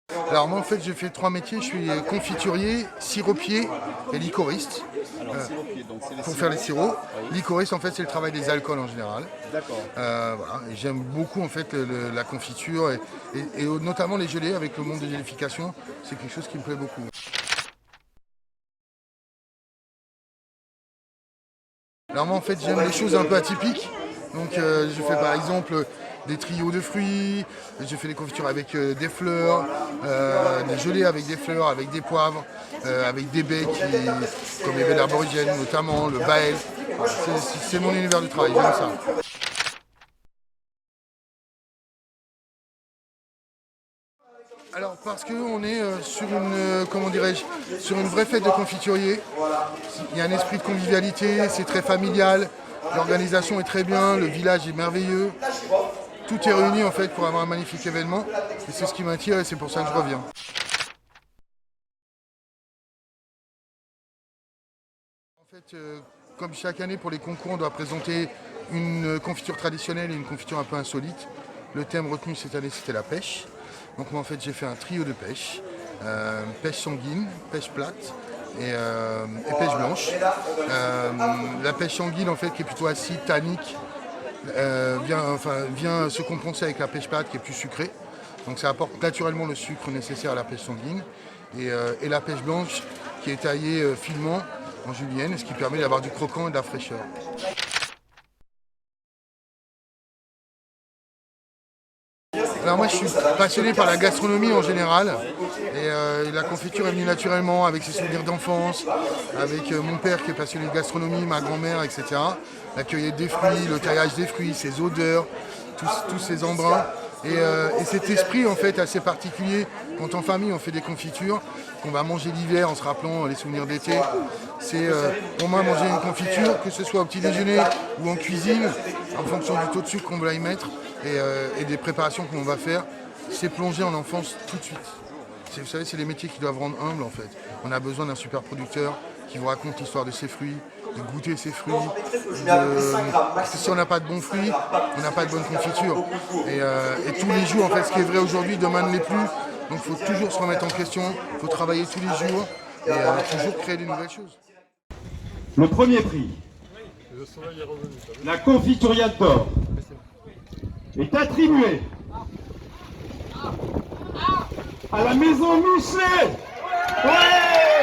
Alors moi en fait j'ai fait 3 métiers, je suis confiturier, siropier et liquoriste. Alors, siropier, donc c'est les Pour faire les sirops. Oui. Liquoriste en fait c'est le travail des alcools en général. D'accord. Voilà. Et j'aime beaucoup en fait la confiture et notamment les gelées avec le monde de gélification, c'est quelque chose qui me plaît beaucoup. Alors moi en fait j'aime les choses un peu atypiques. Donc je fais par exemple des trios de fruits, je fais des confitures avec des fleurs, des gelées avec des fleurs, avec des poivres, avec des baies comme les baies d'Aborigène notamment, le baël. Voilà, c'est mon univers du travail, j'aime ça. Alors parce qu'on est sur une, comment dirais-je, sur une vraie fête de confiturier. Il y a un esprit de convivialité, c'est très familial, l'organisation est très bien, le village est merveilleux. Tout est réuni en fait pour avoir un magnifique événement et c'est ce qui m'attire et c'est pour ça que je reviens. En fait, comme chaque année pour les concours, on doit présenter une confiture traditionnelle et une confiture un peu insolite. Le thème retenu cette année c'était la pêche. Donc moi en fait j'ai fait un trio de pêche. Pêche sanguine, pêche plate et pêche blanche. La pêche sanguine en fait qui est plutôt acide, tannique, vient se compenser avec la pêche plate qui est plus sucrée. Donc ça apporte naturellement le sucre nécessaire à la pêche sanguine. Et la pêche blanche qui est taillée finement en julienne, ce qui permet d'avoir du croquant et de la fraîcheur. Alors moi je suis passionné par la gastronomie en général et la confiture est venue naturellement avec ses souvenirs d'enfance, avec mon père qui est passionné de gastronomie, ma grand-mère, etc. La cueillette des fruits, le taillage des fruits, ses odeurs, tous ces embruns. Et cet esprit en fait assez particulier quand en famille on fait des confitures, qu'on va manger l'hiver en se rappelant les souvenirs d'été. C'est pour moi manger une confiture, que ce soit au petit déjeuner ou en cuisine, en fonction du taux de sucre qu'on va y mettre et des préparations qu'on va faire, c'est plonger en enfance tout de suite. Vous savez, c'est les métiers qui doivent rendre humble en fait. On a besoin d'un super producteur qui vous raconte l'histoire de ses fruits, de goûter ses fruits. Parce que si on n'a pas de bons fruits, on n'a pas de bonne confiture. Et tous les jours, en fait, ce qui est vrai aujourd'hui, demain ne l'est plus. Donc il faut toujours se remettre en question, il faut travailler tous les jours et toujours créer de nouvelles choses. Le premier prix, la Confituria d'Or, est attribué à la maison Michelet. Ouais.